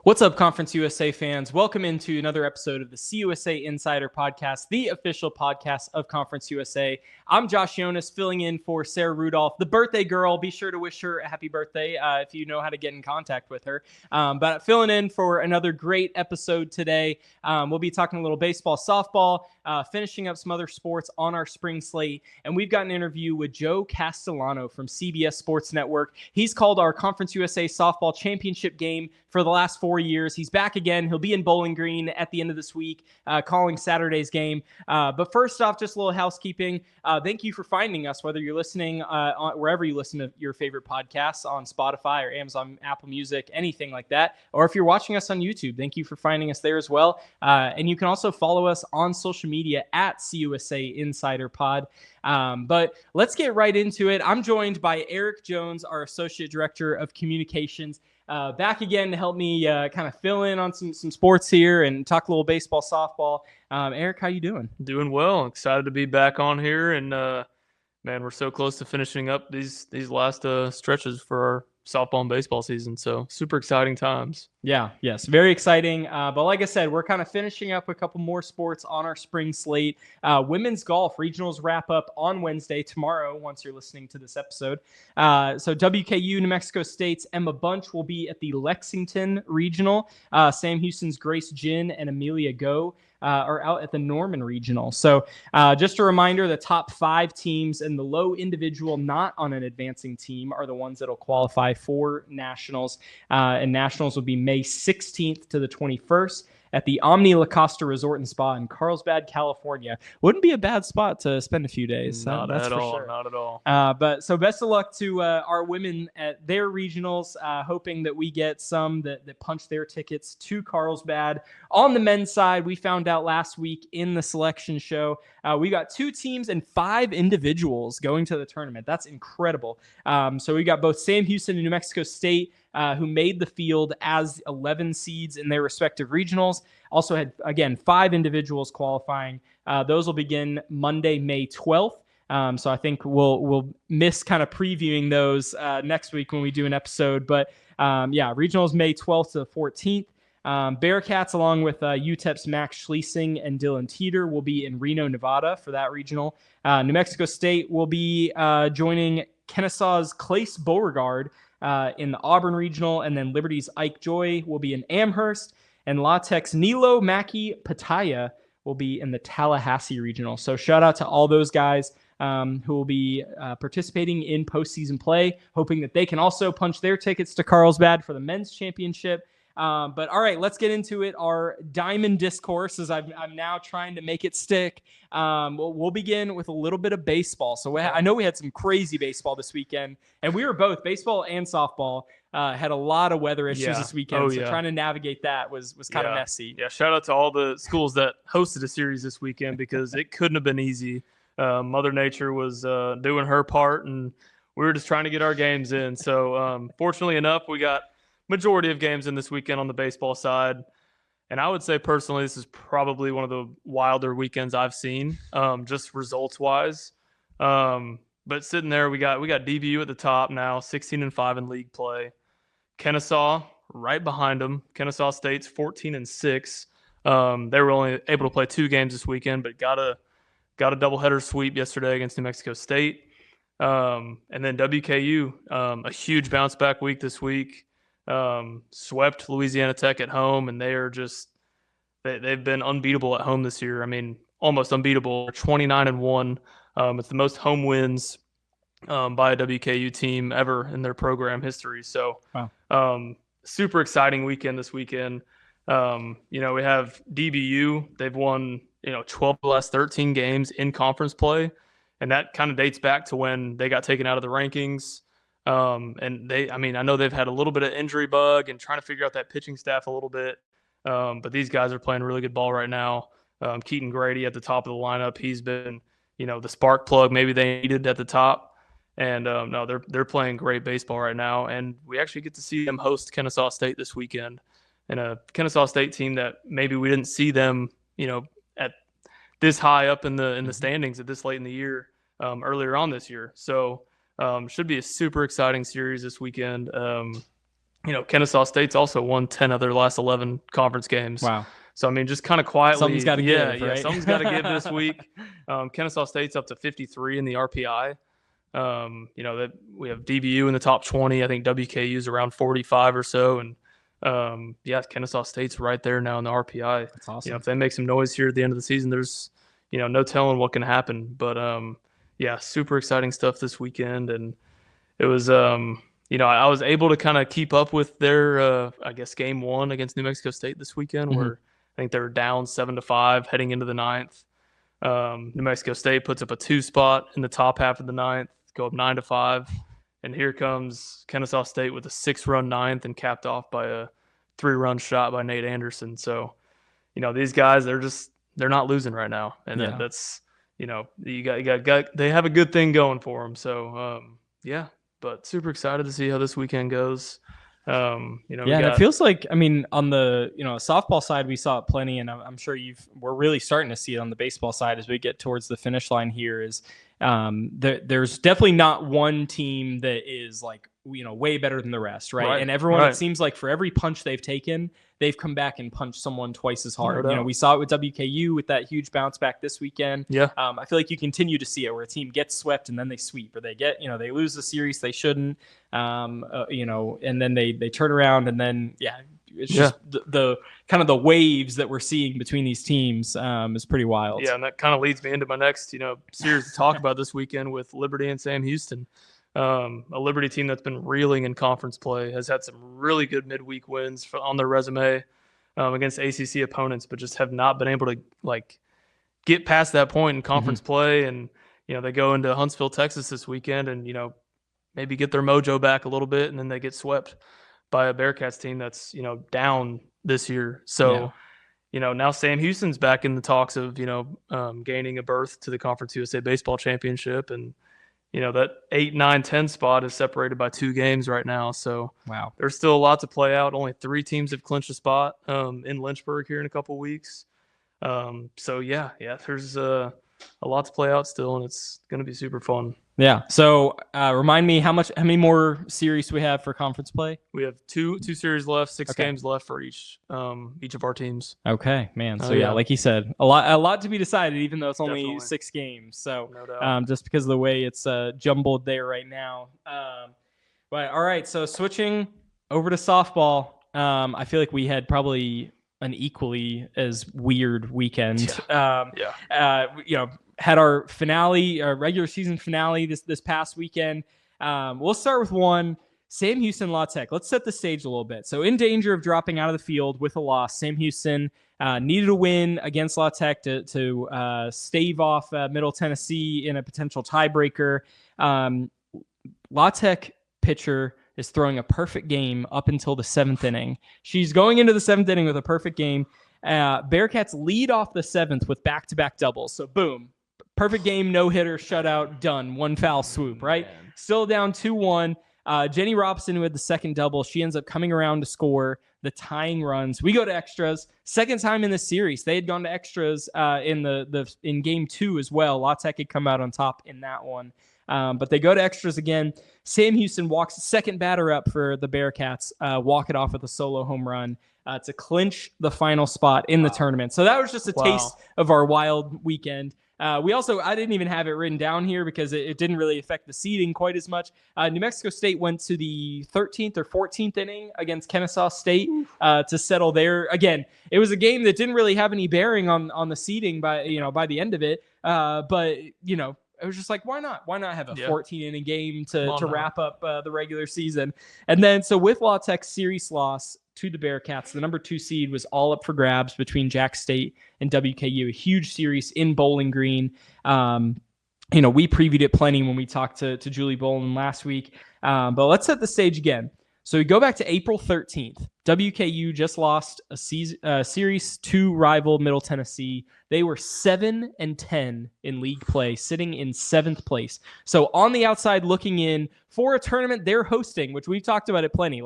What's up, Conference USA fans? Welcome into another episode of the CUSA Insider Podcast, the official podcast of Conference USA. I'm Josh Yonis, filling in for Sarah Rudolph, the birthday girl. Be sure to wish her a happy birthday if you know how to get in contact with her. But filling in for another great episode today. We'll be talking a little baseball, softball, finishing up some other sports on our spring slate. And we've got an interview with Joe Casteallno from CBS Sports Network. He's called our Conference USA Softball Championship game for the last 4 years. He's back again. He'll be in Bowling Green at the end of this week, calling Saturday's game. But first off, just a little housekeeping. Thank you for finding us, whether you're listening wherever you listen to your favorite podcasts, on Spotify or Amazon, Apple Music, anything like that. Or if you're watching us on YouTube, thank you for finding us there as well. And you can also follow us on social media at CUSA Insider Pod. But let's get right into it. I'm joined by Eric Jones, our Associate Director of Communications, back again to help me kind of fill in on some sports here and talk a little baseball, softball. Eric, how you doing? Doing well. Excited to be back on here, and man, we're so close to finishing up these last stretches for our softball and baseball season. So super exciting times. Yeah, yes, very exciting. But like I said, we're kind of finishing up a couple more sports on our spring slate. Women's golf regionals wrap up on Wednesday, tomorrow, once you're listening to this episode. So WKU, New Mexico State's Emma Bunch will be at the Lexington Regional. Sam Houston's Grace Jin and Amelia Go are out at the Norman Regional. So just a reminder, the top 5 teams and the low individual not on an advancing team are the ones that will qualify for nationals. And nationals will be May 16th to the 21st at the Omni La Costa Resort and Spa in Carlsbad, California. Wouldn't be a bad spot to spend a few days. Not that's at for all. sure. Not at all. But so best of luck to our women at their regionals, hoping that we get some that punch their tickets to Carlsbad. On the men's side, we found out last week in the selection show, we got 2 teams and 5 individuals going to the tournament. That's incredible. So we got both Sam Houston and New Mexico State, who made the field as 11 seeds in their respective regionals. Also had, again, 5 individuals qualifying. Those will begin Monday, May 12th. So I think we'll miss kind of previewing those next week when we do an episode. But yeah, regionals May 12th to the 14th. Bearcats, along with UTEP's Max Schlesing and Dylan Teeter, will be in Reno, Nevada for that regional. New Mexico State will be joining Kennesaw's Clace Beauregard in the Auburn Regional, and then Liberty's Ike Joy will be in Amherst, and La Tech's Nilo Mackey Pataya will be in the Tallahassee Regional. So shout out to all those guys who will be participating in postseason play, hoping that they can also punch their tickets to Carlsbad for the men's championship. But all right, let's get into it. Our diamond discourse, as I'm now trying to make it stick. We'll begin with a little bit of baseball. So I know we had some crazy baseball this weekend, and we were both, baseball and softball, had a lot of weather issues this weekend. So trying to navigate that was kind of messy. Yeah, shout out to all the schools that hosted a series this weekend, because it couldn't have been easy. Mother Nature was doing her part, and we were just trying to get our games in. So fortunately enough, we got majority of games in this weekend on the baseball side. And I would say personally, this is probably one of the wilder weekends I've seen, just results-wise. But sitting there, we got DBU at the top now, 16-5 in league play. Kennesaw right behind them. Kennesaw State's 14-6. They were only able to play 2 games this weekend, but got a doubleheader sweep yesterday against New Mexico State. And then WKU, a huge bounce back week this week. Swept Louisiana Tech at home, and they've been unbeatable at home this year. I mean, almost unbeatable. 29-1. It's the most home wins by a WKU team ever in their program history. So, wow. Super exciting weekend this weekend. We have DBU. They've won 12 of the last 13 games in conference play, and that kind of dates back to when they got taken out of the rankings. And I know they've had a little bit of injury bug and trying to figure out that pitching staff a little bit. But these guys are playing really good ball right now. Keaton Grady at the top of the lineup. He's been, the spark plug maybe they needed at the top. And no, they're playing great baseball right now. And we actually get to see them host Kennesaw State this weekend. And a Kennesaw State team that maybe we didn't see them, at this high up in the standings at this late in the year, earlier on this year. So should be a super exciting series this weekend. Kennesaw State's also won 10 of their last 11 conference games. Wow. So, I mean, just kind of quietly. Something's got to give, right? Something's got to give this week. Kennesaw State's up to 53 in the RPI. That we have DBU in the top 20. I think WKU's around 45 or so. And, Kennesaw State's right there now in the RPI. That's awesome. If they make some noise here at the end of the season, there's, no telling what can happen. But, super exciting stuff this weekend. And it was, I was able to kind of keep up with their, game one against New Mexico State this weekend, where I think they were down 7-5 heading into the ninth. New Mexico State puts up a 2 spot in the top half of the ninth, go up 9-5. And here comes Kennesaw State with a 6-run ninth and capped off by a 3-run shot by Nate Anderson. So, these guys, they're not losing right now. And that's, they have a good thing going for them. So, but super excited to see how this weekend goes. And it feels like, on the, softball side, we saw it plenty, and I'm sure we're really starting to see it on the baseball side as we get towards the finish line here is, there's definitely not one team that is like, way better than the rest. Right. And everyone, it seems like for every punch they've taken, they've come back and punched someone twice as hard. We saw it with WKU with that huge bounce back this weekend. Yeah. I feel like you continue to see it where a team gets swept and then they sweep, or they get, they lose the series they shouldn't, and then they turn around, and then, it's just the kind of the waves that we're seeing between these teams is pretty wild. Yeah, and that kind of leads me into my next, series to talk about this weekend with Liberty and Sam Houston. A Liberty team that's been reeling in conference play, has had some really good midweek wins on their resume against ACC opponents, but just have not been able to get past that point in conference play. And they go into Huntsville, Texas this weekend, and maybe get their mojo back a little bit, and then they get swept by a Bearcats team that's down this year. So now Sam Houston's back in the talks of gaining a berth to the Conference USA Baseball Championship, and that 8, 9, 10 spot is separated by 2 games right now. So wow, there's still a lot to play out. Only 3 teams have clinched a spot in Lynchburg here in a couple of weeks. There's a lot to play out still, and it's going to be super fun. Yeah. So remind me how many more series we have for conference play? We have two series left, 6 games left for each of our teams. Okay, man. So like you said, a lot to be decided, even though it's only 6 games. So no doubt. Just because of the way it's jumbled there right now. But all right. So switching over to softball, I feel like we had probably an equally as weird weekend. Had our finale, our regular season finale this past weekend. We'll start with one, Sam Houston La Tech. Let's set the stage a little bit. So in danger of dropping out of the field with a loss, Sam Houston needed a win against La Tech to stave off Middle Tennessee in a potential tiebreaker. La Tech pitcher is throwing a perfect game up until the 7th inning. She's going into the 7th inning with a perfect game. Bearcats lead off the 7th with back-to-back doubles. So boom, perfect game, no-hitter, shutout, done. 1 foul swoop, right? Man. Still down 2-1. Jenny Robson, who had the second double, she ends up coming around to score the tying runs. We go to extras. Second time in the series. They had gone to extras in game 2 as well. La Tech had come out on top in that one. But they go to extras again. Sam Houston walks second batter up for the Bearcats, walk it off with a solo home run to clinch the final spot in the tournament. So that was just a taste of our wild weekend. I didn't even have it written down here because it didn't really affect the seeding quite as much. New Mexico State went to the 13th or 14th inning against Kennesaw State to settle there. Again, it was a game that didn't really have any bearing on the seeding by the end of it. It was just like, why not? Why not have a 14-inning game to wrap up the regular season? And then, so with La Tech's series loss to the Bearcats, the number 2 seed was all up for grabs between Jack State and WKU, a huge series in Bowling Green. We previewed it plenty when we talked to Julie Bolin last week. But let's set the stage again. So we go back to April 13th. WKU just lost a Series 2 rival Middle Tennessee. They were 7-10 in league play, sitting in 7th place. So on the outside looking in for a tournament they're hosting, which we've talked about it plenty.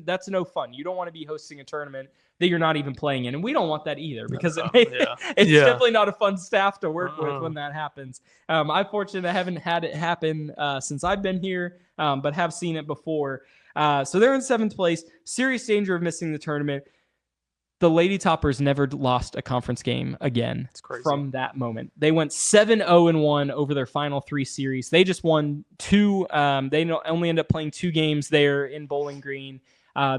That's no fun. You don't want to be hosting a tournament that you're not even playing in. And we don't want that either because it's definitely not a fun staff to work with when that happens. I'm fortunate I haven't had it happen since I've been here, but have seen it before. So they're in 7th place, serious danger of missing the tournament. The Lady Toppers never lost a conference game again from that moment. They went 7-0-1 over their final 3 series. They just won 2. They only ended up playing 2 games there in Bowling Green.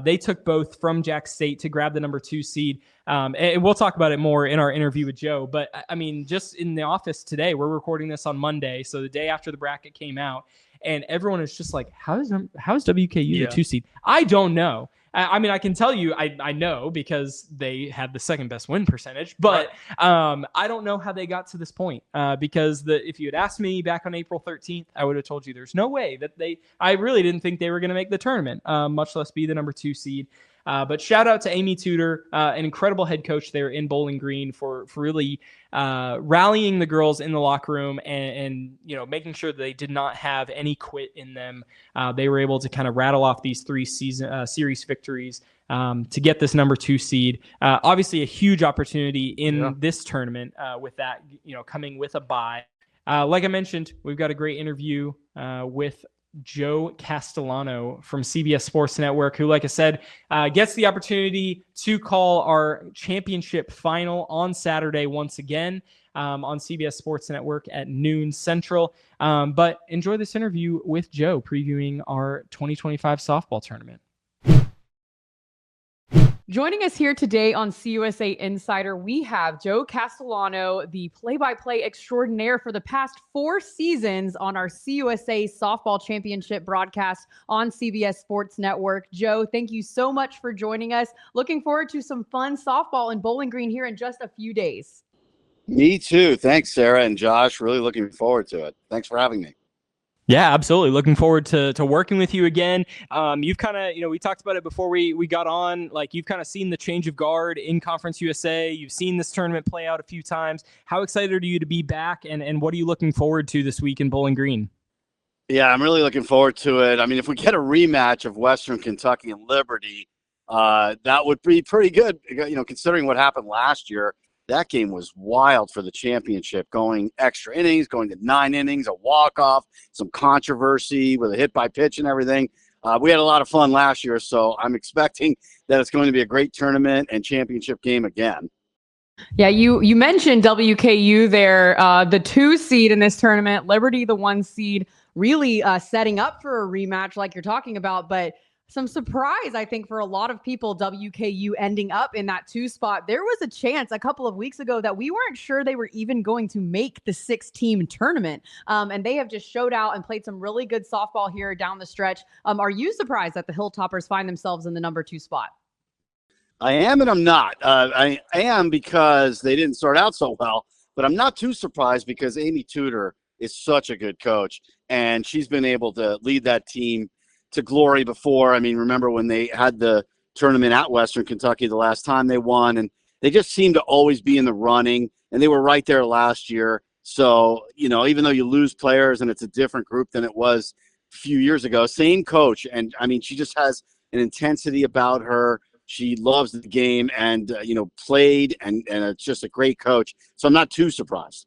They took both from Jack State to grab the number 2 seed. And we'll talk about it more in our interview with Joe. But, I mean, just in the office today, we're recording this on Monday, so the day after the bracket came out, and everyone is just like, how is WKU the 2 seed? I don't know. I mean, I can tell you, I know because they had the second best win percentage, but I don't know how they got to this point because if you had asked me back on April 13th, I would have told you there's no way that I really didn't think they were going to make the tournament, much less be the number 2 seed. But shout out to Amy Tudor, an incredible head coach there in Bowling Green for really rallying the girls in the locker room and making sure that they did not have any quit in them. They were able to kind of rattle off these 3 series victories to get this number 2 seed. Obviously, a huge opportunity in this tournament with that coming with a bye. Like I mentioned, we've got a great interview with Joe Casteallno from CBS Sports Network, who, like I said, gets the opportunity to call our championship final on Saturday once again on CBS Sports Network at noon Central. But enjoy this interview with Joe previewing our 2025 softball tournament. Joining us here today on CUSA Insider, we have Joe Casteallno, the play-by-play extraordinaire for the past 4 seasons on our CUSA Softball Championship broadcast on CBS Sports Network. Joe, thank you so much for joining us. Looking forward to some fun softball in Bowling Green here in just a few days. Me too. Thanks, Sarah and Josh. Really looking forward to it. Thanks for having me. Yeah, absolutely. Looking forward to working with you again. You've kind of, we talked about it before we got on, like you've kind of seen the change of guard in Conference USA. You've seen this tournament play out a few times. How excited are you to be back? And what are you looking forward to this week in Bowling Green? Yeah, I'm really looking forward to it. I mean, if we get a rematch of Western Kentucky and Liberty, that would be pretty good, considering what happened last year. That game was wild for the championship, going extra innings, going to 9 innings, a walk-off, some controversy with a hit by pitch and everything. We had a lot of fun last year, so I'm expecting that it's going to be a great tournament and championship game again. Yeah, you mentioned WKU there, the 2 seed in this tournament, Liberty the 1 seed, really setting up for a rematch like you're talking about, but some surprise, I think, for a lot of people, WKU ending up in that 2 spot. There was a chance a couple of weeks ago that we weren't sure they were even going to make the 6-team tournament. And they have just showed out and played some really good softball here down the stretch. Are you surprised that the Hilltoppers find themselves in the number 2 spot? I am and I'm not. I am because they didn't start out so well, but I'm not too surprised because Amy Tudor is such a good coach, and she's been able to lead that team to glory before. I mean, remember when they had the tournament at Western Kentucky the last time they won, and they just seem to always be in the running, and they were right there last year. So, even though you lose players and it's a different group than it was a few years ago, same coach. And I mean, she just has an intensity about her. She loves the game and, played, and it's just a great coach. So I'm not too surprised.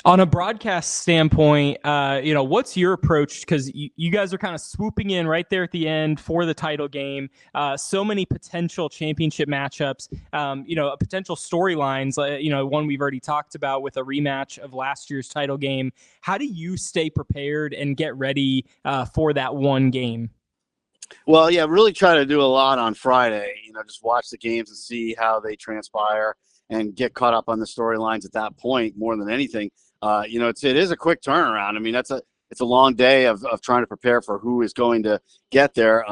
On a broadcast standpoint, what's your approach? Because you guys are kind of swooping in right there at the end for the title game. So many potential championship matchups, potential storylines, one we've already talked about with a rematch of last year's title game. How do you stay prepared and get ready for that one game? Well, yeah, really try to do a lot on Friday, just watch the games and see how they transpire and get caught up on the storylines at that point more than anything. It is a quick turnaround. I mean, it's a long day of trying to prepare for who is going to get there.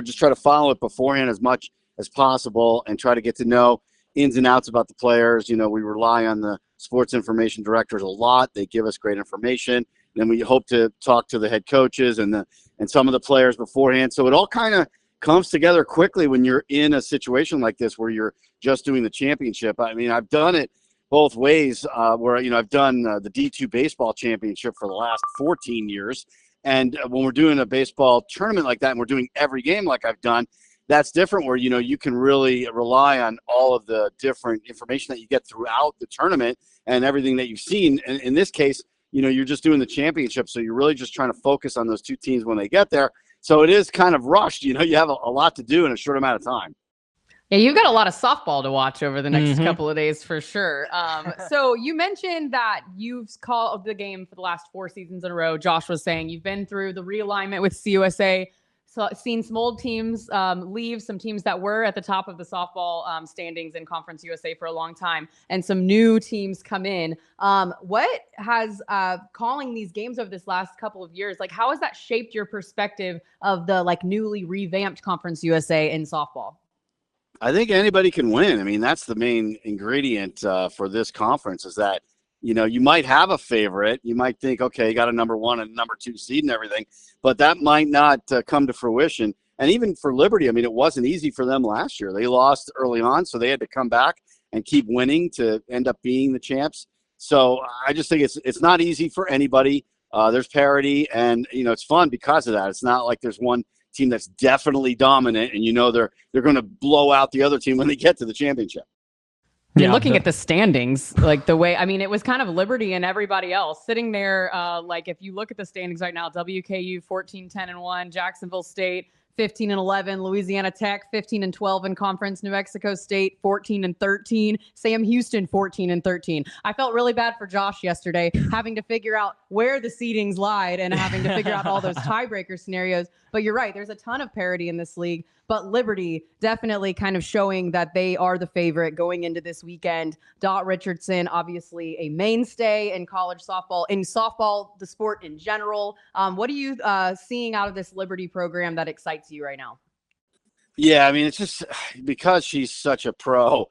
Just try to follow it beforehand as much as possible and try to get to know ins and outs about the players. We rely on the sports information directors a lot. They give us great information. And then we hope to talk to the head coaches and some of the players beforehand. So it all kind of comes together quickly when you're in a situation like this where you're just doing the championship. I mean, I've done it both ways where, I've done the D2 baseball championship for the last 14 years. And when we're doing a baseball tournament like that and we're doing every game like I've done, that's different where, you can really rely on all of the different information that you get throughout the tournament and everything that you've seen. In this case, you're just doing the championship. So you're really just trying to focus on those 2 teams when they get there. So it is kind of rushed. You have a lot to do in a short amount of time. Yeah, you've got a lot of softball to watch over the next couple of days for sure. So you mentioned that you've called the game for the last 4 seasons in a row. Josh was saying you've been through the realignment with CUSA, seen some old teams leave, some teams that were at the top of the softball standings in Conference USA for a long time, and some new teams come in. What has calling these games over this last couple of years, like how has that shaped your perspective of the newly revamped Conference USA in softball? I think anybody can win. I mean, that's the main ingredient for this conference is that, you might have a favorite. You might think, okay, you got a number 1 and number 2 seed and everything, but that might not come to fruition. And even for Liberty, I mean, it wasn't easy for them last year. They lost early on, so they had to come back and keep winning to end up being the champs. So I just think it's not easy for anybody. There's parity, and, it's fun because of that. It's not like there's one team that's definitely dominant and they're going to blow out the other team when they get to the championship. Yeah, looking at the standings, it was kind of Liberty and everybody else sitting there. If you look at the standings right now, WKU 14-10-1, Jacksonville State 15-11, Louisiana Tech 15-12 in conference, New Mexico State 14-13, Sam Houston 14-13. I felt really bad for Josh yesterday having to figure out where the seedings lied and having to figure out all those tiebreaker scenarios. But you're right, there's a ton of parity in this league, but Liberty definitely kind of showing that they are the favorite going into this weekend. Dot Richardson, obviously a mainstay in college softball, in softball, the sport in general. What are you seeing out of this Liberty program that excites you right now? Yeah, I mean, it's just because she's such a pro,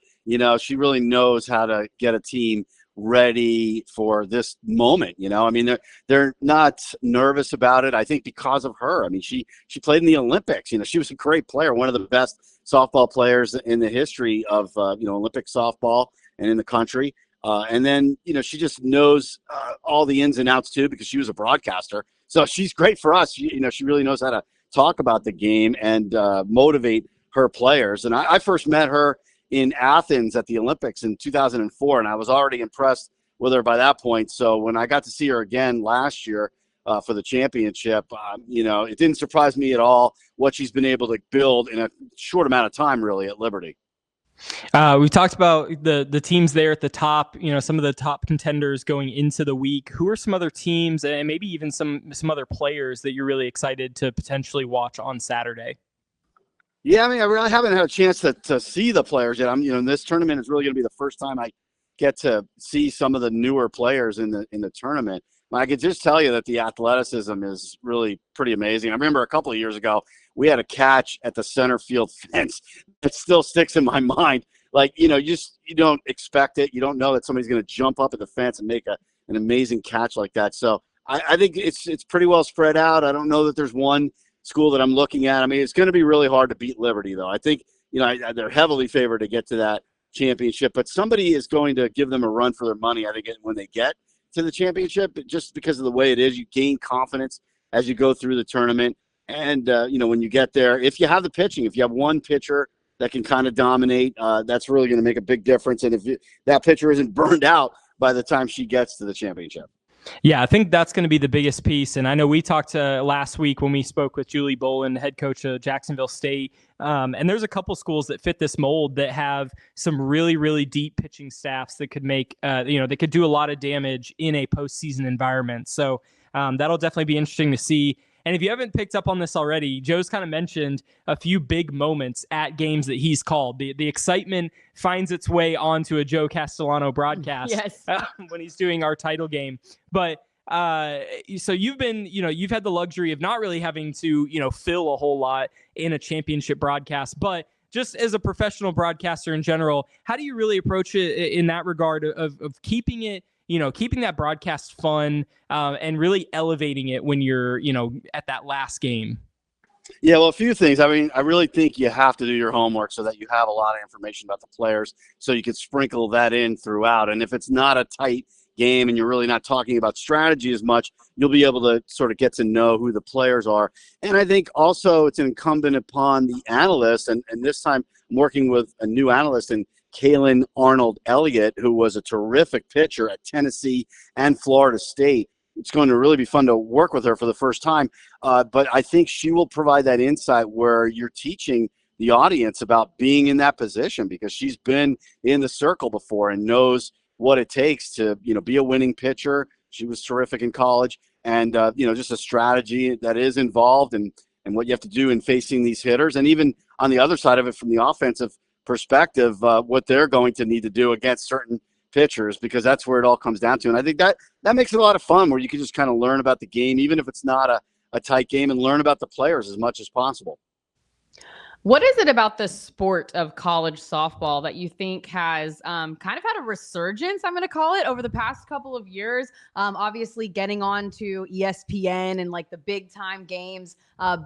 she really knows how to get a team ready for this moment. I mean, they're not nervous about it. I think because of her. I mean, she played in the Olympics. She was a great player, one of the best softball players in the history of Olympic softball and in the country. And then she just knows all the ins and outs too because she was a broadcaster. So she's great for us. She really knows how to talk about the game and motivate her players. And I first met her in Athens at the Olympics in 2004, and I was already impressed with her by that point. So when I got to see her again last year for the championship, it didn't surprise me at all what she's been able to build in a short amount of time, really, at Liberty. We've talked about the teams there at the top, some of the top contenders going into the week. Who are some other teams and maybe even some other players that you're really excited to potentially watch on Saturday? Yeah, I mean, I really haven't had a chance to see the players yet. This tournament is really going to be the first time I get to see some of the newer players in the tournament. I could just tell you that the athleticism is really pretty amazing. I remember a couple of years ago, we had a catch at the center field fence that still sticks in my mind. You don't expect it. You don't know that somebody's going to jump up at the fence and make an amazing catch like that. So I think it's pretty well spread out. I don't know that there's one school that I'm looking at. I mean, it's going to be really hard to beat Liberty, though. I think, they're heavily favored to get to that championship, but somebody is going to give them a run for their money, I think, when they get to the championship, just because of the way it is. You gain confidence as you go through the tournament. And, when you get there, if you have the pitching, if you have one pitcher that can kind of dominate, that's really going to make a big difference. And if that pitcher isn't burned out by the time she gets to the championship. Yeah, I think that's going to be the biggest piece. And I know we talked last week when we spoke with Julie Bolin, head coach of Jacksonville State. And there's a couple schools that fit this mold that have some really, really deep pitching staffs that could make, they could do a lot of damage in a postseason environment. So that'll definitely be interesting to see. And if you haven't picked up on this already, Joe's kind of mentioned a few big moments at games that he's called. The excitement finds its way onto a Joe Casteallno broadcast when he's doing our title game. But so you've had the luxury of not really having to, fill a whole lot in a championship broadcast, but just as a professional broadcaster in general, how do you really approach it in that regard of keeping it, keeping that broadcast fun and really elevating it when you're, at that last game? Yeah, well, a few things. I mean, I really think you have to do your homework so that you have a lot of information about the players so you can sprinkle that in throughout. And if it's not a tight game and you're really not talking about strategy as much, you'll be able to sort of get to know who the players are. And I think also it's incumbent upon the analyst, and this time I'm working with a new analyst in Kalen Arnold Elliott, who was a terrific pitcher at Tennessee and Florida State. it's going to really be fun to work with her for the first time. But I think she will provide that insight where you're teaching the audience about being in that position, because she's been in the circle before and knows what it takes to, be a winning pitcher. She was terrific in college, and, just a strategy that is involved and what you have to do in facing these hitters. And even on the other side of it, from the offensive perspective, what they're going to need to do against certain pitchers, because that's where it all comes down to. And I think that makes it a lot of fun, where you can just kind of learn about the game, even if it's not a tight game, and learn about the players as much as possible. What is it about the sport of college softball that you think has kind of had a resurgence, I'm going to call it, over the past couple of years? Obviously, getting on to ESPN and like the big time games,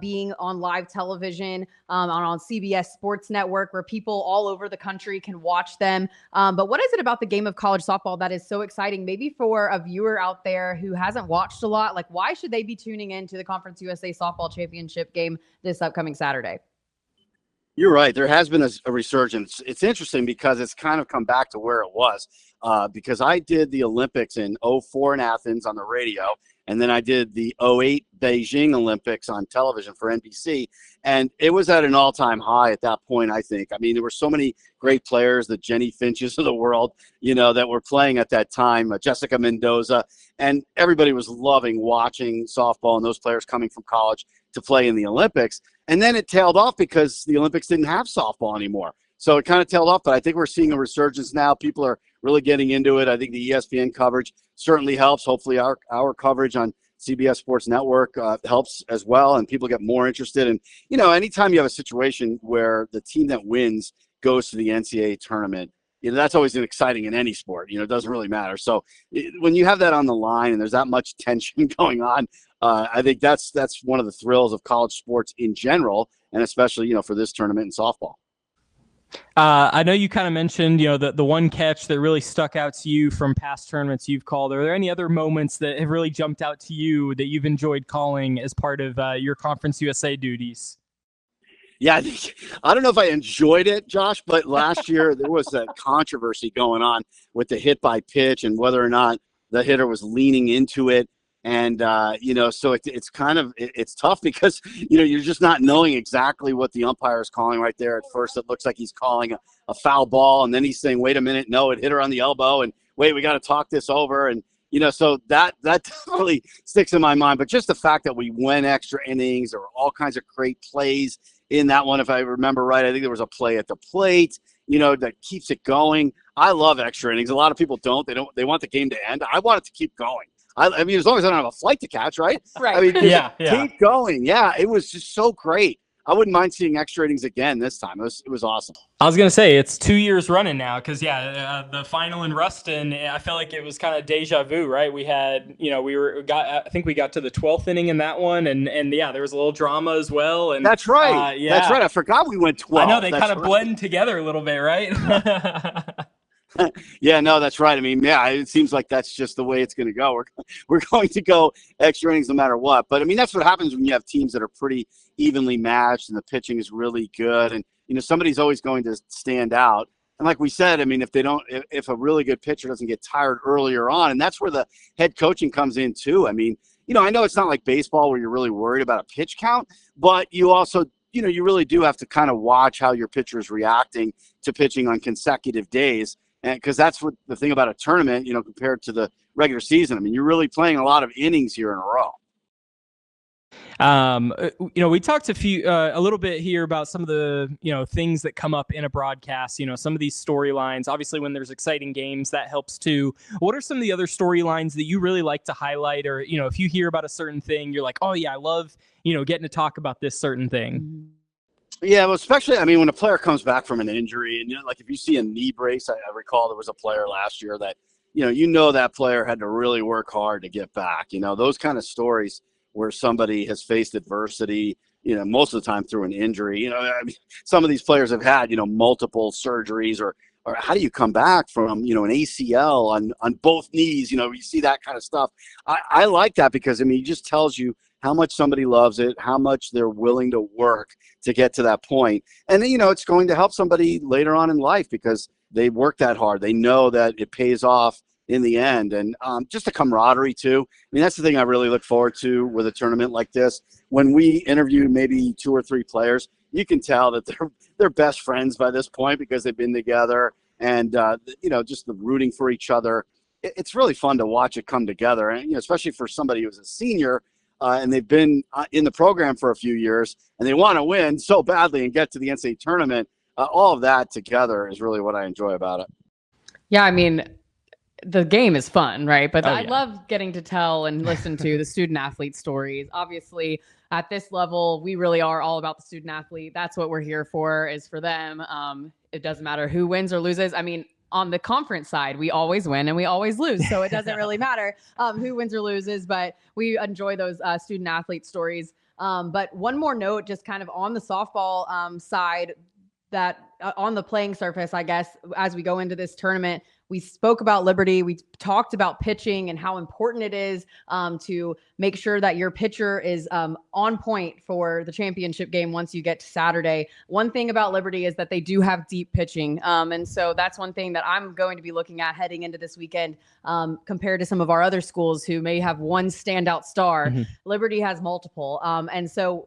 being on live television on CBS Sports Network, where people all over the country can watch them. But what is it about the game of college softball that is so exciting, maybe for a viewer out there who hasn't watched a lot? Like, why should they be tuning in to the Conference USA Softball Championship game this upcoming Saturday? You're right. There has been a resurgence. It's interesting because it's kind of come back to where it was, because I did the Olympics in 2004 in Athens on the radio, and then I did the 2008 Beijing Olympics on television for NBC, and it was at an all-time high at that point, I think. I mean, there were so many great players, the Jenny Finches of the world, that were playing at that time, Jessica Mendoza, and everybody was loving watching softball and those players coming from college to play in the Olympics. And then it tailed off because the Olympics didn't have softball anymore. So it kind of tailed off, but I think we're seeing a resurgence now. People are really getting into it. I think the ESPN coverage certainly helps. Hopefully our coverage on CBS Sports Network helps as well, and people get more interested. And, anytime you have a situation where the team that wins goes to the NCAA tournament, that's always exciting in any sport. It doesn't really matter. So when you have that on the line and there's that much tension going on, I think that's one of the thrills of college sports in general, and especially, for this tournament in softball. I know you kind of mentioned, the one catch that really stuck out to you from past tournaments you've called. Are there any other moments that have really jumped out to you that you've enjoyed calling as part of your Conference USA duties? Yeah, I don't know if I enjoyed it, Josh, but last year there was a controversy going on with the hit by pitch and whether or not the hitter was leaning into it. And, so it's kind of, it's tough because, you're just not knowing exactly what the umpire is calling right there. At first, it looks like he's calling a foul ball, and then he's saying, wait a minute, no, it hit her on the elbow, and wait, we got to talk this over. And, so that definitely sticks in my mind. But just the fact that we went extra innings, there were all kinds of great plays in that one. If I remember right, I think there was a play at the plate, that keeps it going. I love extra innings. A lot of people don't. They want the game to end. I want it to keep going. I mean, as long as I don't have a flight to catch, right? Right. I mean, yeah. Keep going. Yeah, it was just so great. I wouldn't mind seeing extra innings again this time. It was awesome. I was going to say it's 2 years running now because, the final in Ruston, I felt like it was kind of deja vu, right? We had, I think we got to the 12th inning in that one, and there was a little drama as well. And that's right. That's right. I forgot we went 12. I know they kind of blend together a little bit, right? Yeah, no, that's right. I mean, it seems like that's just the way it's going to go. We're going to go extra innings no matter what. But I mean, that's what happens when you have teams that are pretty evenly matched and the pitching is really good, and somebody's always going to stand out. And like we said, I mean, if a really good pitcher doesn't get tired earlier on, and that's where the head coaching comes in too. I mean, I know it's not like baseball where you're really worried about a pitch count, but you also, you really do have to kind of watch how your pitcher is reacting to pitching on consecutive days. And because that's what the thing about a tournament, compared to the regular season. I mean, you're really playing a lot of innings here in a row. We talked a little bit here about some of the, things that come up in a broadcast, some of these storylines. Obviously, when there's exciting games, that helps too. What are some of the other storylines that you really like to highlight? Or, if you hear about a certain thing, you're like, oh yeah, I love, getting to talk about this certain thing. Mm-hmm. Yeah, well, especially, I mean, when a player comes back from an injury, and like if you see a knee brace, I recall there was a player last year that, that player had to really work hard to get back. Those kind of stories where somebody has faced adversity, most of the time through an injury. I mean, some of these players have had, multiple surgeries, or how do you come back from, an ACL on both knees? You see that kind of stuff. I like that because, I mean, it just tells you how much somebody loves it, how much they're willing to work to get to that point. And then, it's going to help somebody later on in life because they work that hard. They know that it pays off in the end. And just the camaraderie too. I mean, that's the thing I really look forward to with a tournament like this. When we interview maybe 2 or 3 players, you can tell that they're best friends by this point because they've been together, and just the rooting for each other. It's really fun to watch it come together, and especially for somebody who's a senior and they've been in the program for a few years and they want to win so badly and get to the NCAA tournament. All of that together is really what I enjoy about it. Yeah, I mean, the game is fun, right? But I love getting to tell and listen to the student athlete stories. Obviously, at this level, we really are all about the student athlete. That's what we're here for, is for them. It doesn't matter who wins or loses. I mean, on the conference side, we always win and we always lose. So it doesn't really matter who wins or loses, but we enjoy those student athlete stories. But one more note, just kind of on the softball side, that on the playing surface, I guess, as we go into this tournament, we spoke about Liberty. We talked about pitching and how important it is to make sure that your pitcher is on point for the championship game once you get to Saturday. One thing about Liberty is that they do have deep pitching. And so that's one thing that I'm going to be looking at heading into this weekend compared to some of our other schools who may have one standout star. Mm-hmm. Liberty has multiple.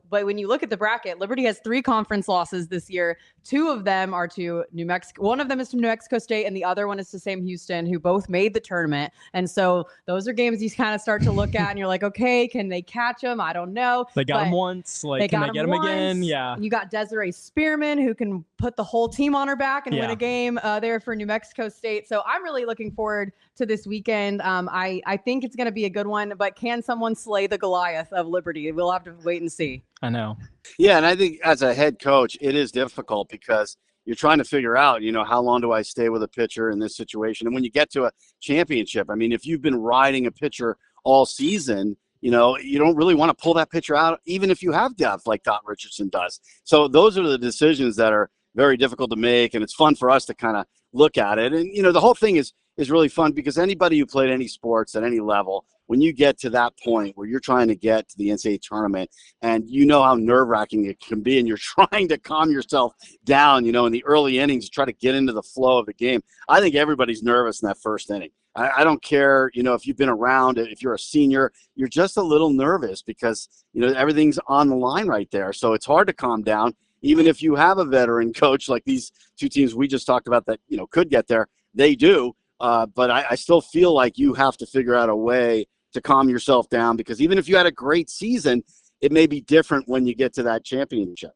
But when you look at the bracket, Liberty has 3 conference losses this year. 2 of them are to New Mexico. One of them is to New Mexico State, and the other one is to Sam Houston, who both made the tournament. And so those are games you kind of start to look at and you're like, okay, can they catch them? I don't know. They got them once. Like, can they get them again? Yeah. You got Desiree Spearman, who can put the whole team on her back and win a game there for New Mexico State. So I'm really looking forward to this weekend. I think it's going to be a good one, but can someone slay the Goliath of Liberty? We'll have to wait and see. I know. Yeah, and I think as a head coach, it is difficult because you're trying to figure out, how long do I stay with a pitcher in this situation? And when you get to a championship, I mean, if you've been riding a pitcher all season, you don't really want to pull that pitcher out, even if you have depth like Dot Richardson does. So those are the decisions that are very difficult to make, and it's fun for us to kind of look at it. And, the whole thing is really fun because anybody who played any sports at any level, when you get to that point where you're trying to get to the NCAA tournament and how nerve-wracking it can be and you're trying to calm yourself down, in the early innings, try to get into the flow of the game. I think everybody's nervous in that first inning. I don't care, if you've been around, if you're a senior, you're just a little nervous because, everything's on the line right there. So it's hard to calm down, even if you have a veteran coach like these 2 teams we just talked about that, could get there. They do. But I still feel like you have to figure out a way to calm yourself down because even if you had a great season, it may be different when you get to that championship.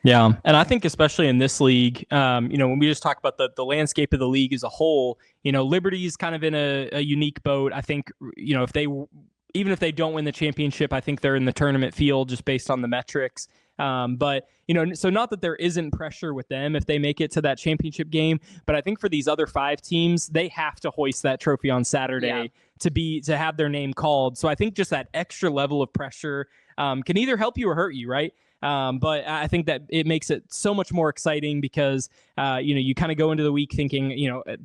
Yeah. And I think especially in this league, when we just talk about the landscape of the league as a whole, Liberty's kind of in a unique boat. I think, even if they don't win the championship, I think they're in the tournament field just based on the metrics. But, so not that there isn't pressure with them if they make it to that championship game, but I think for these other 5 teams, they have to hoist that trophy on Saturday to have their name called. So I think just that extra level of pressure can either help you or hurt you, right? But I think that it makes it so much more exciting because, you kind of go into the week thinking,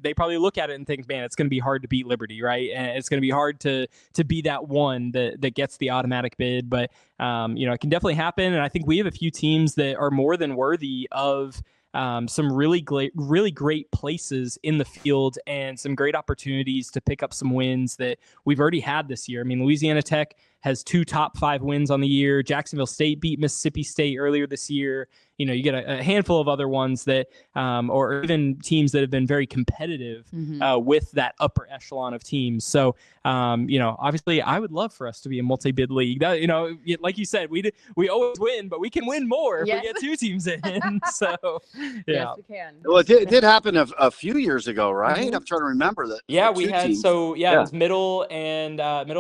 they probably look at it and think, man, it's going to be hard to beat Liberty, right? And it's going to be hard to be that one that gets the automatic bid. But, it can definitely happen. And I think we have a few teams that are more than worthy of some really great places in the field and some great opportunities to pick up some wins that we've already had this year. I mean, Louisiana Tech has 2 top 5 wins on the year. Jacksonville State beat Mississippi State earlier this year. You get a handful of other ones that, or even teams that have been very competitive with that upper echelon of teams. So, obviously I would love for us to be a multi-bid league. That, like you said, we always win, but we can win more if we get 2 teams in. So, yes, we can. Well, it did happen a few years ago, right? Mm-hmm. I'm trying to remember that. Yeah, we had teams. It was Middle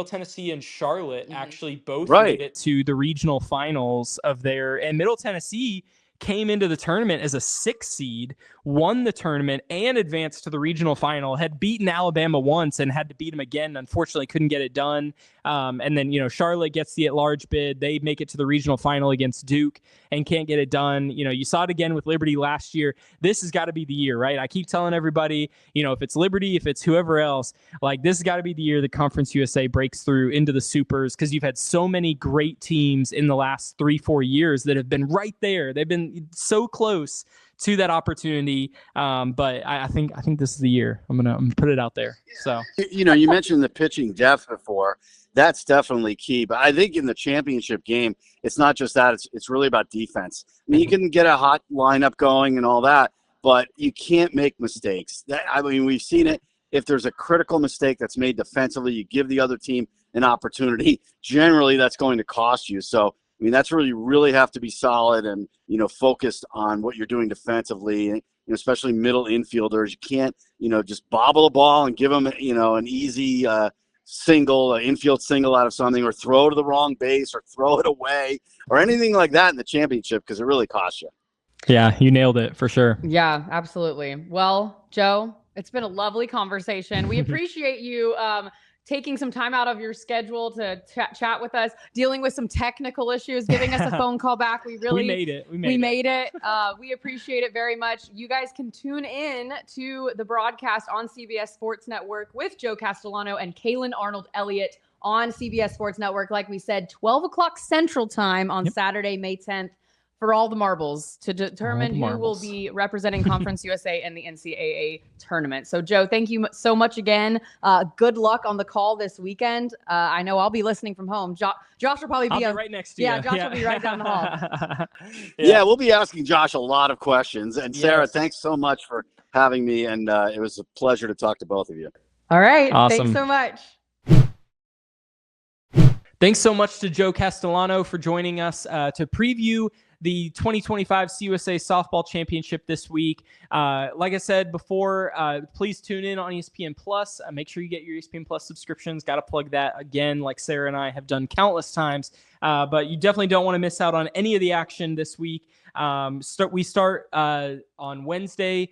Tennessee and Charlotte actually both made it to the regional finals of and Middle Tennessee came into the tournament as a 6 seed, won the tournament and advanced to the regional final, had beaten Alabama once and had to beat them again. Unfortunately, couldn't get it done. And then, Charlotte gets the at-large bid. They make it to the regional final against Duke and can't get it done. You saw it again with Liberty last year. This has got to be the year, right? I keep telling everybody, if it's Liberty, if it's whoever else, like this has got to be the year that Conference USA breaks through into the supers because you've had so many great teams in the last 3-4 years that have been right there. They've been been so close to that opportunity. But I think this is the year. I'm gonna put it out there. So you mentioned the pitching depth before. That's definitely key. But I think in the championship game, it's not just that. It's really about defense. I mean, you can get a hot lineup going and all that, but you can't make mistakes. We've seen it. If there's a critical mistake that's made defensively, you give the other team an opportunity. Generally, that's going to cost you. So, that's where you really have to be solid and, focused on what you're doing defensively, especially middle infielders. You can't, just bobble a ball and give them, an easy infield single out of something, or throw to the wrong base, or throw it away, or anything like that in the championship, because it really costs you. Yeah, you nailed it for sure. Yeah, absolutely. Well, Joe, it's been a lovely conversation. We appreciate you taking some time out of your schedule to chat with us, dealing with some technical issues, giving us a phone call back. We made it. We made it. We appreciate it very much. You guys can tune in to the broadcast on CBS Sports Network with Joe Casteallno and Kaylin Arnold-Elliott on CBS Sports Network. Like we said, 12 o'clock Central Time on Saturday, May 10th. For all the marbles to determine who will be representing Conference USA in the NCAA tournament. So, Joe, thank you so much again. Good luck on the call this weekend. I know I'll be listening from home. Josh will probably be right next to you. Yeah, Josh will be right down the hall. Yeah, we'll be asking Josh a lot of questions. And Sarah, thanks so much for having me. And it was a pleasure to talk to both of you. All right. Awesome. Thanks so much. Thanks so much to Joe Castellano for joining us to preview the 2025 CUSA Softball Championship this week. Like I said before, please tune in on ESPN Plus. Make sure you get your ESPN Plus subscriptions. Got to plug that again, like Sarah and I have done countless times. But you definitely don't want to miss out on any of the action this week. We start on Wednesday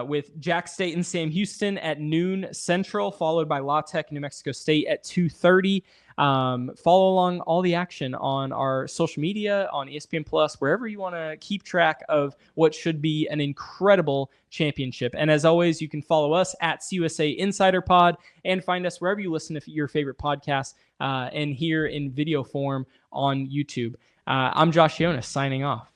with Jack State and Sam Houston at noon Central, followed by La Tech, New Mexico State at 2:30. Follow along all the action on our social media, on ESPN Plus, wherever you want to keep track of what should be an incredible championship. And as always, you can follow us at CUSA Insider Pod and find us wherever you listen to your favorite podcasts and here in video form on YouTube. I'm Josh Yonis signing off.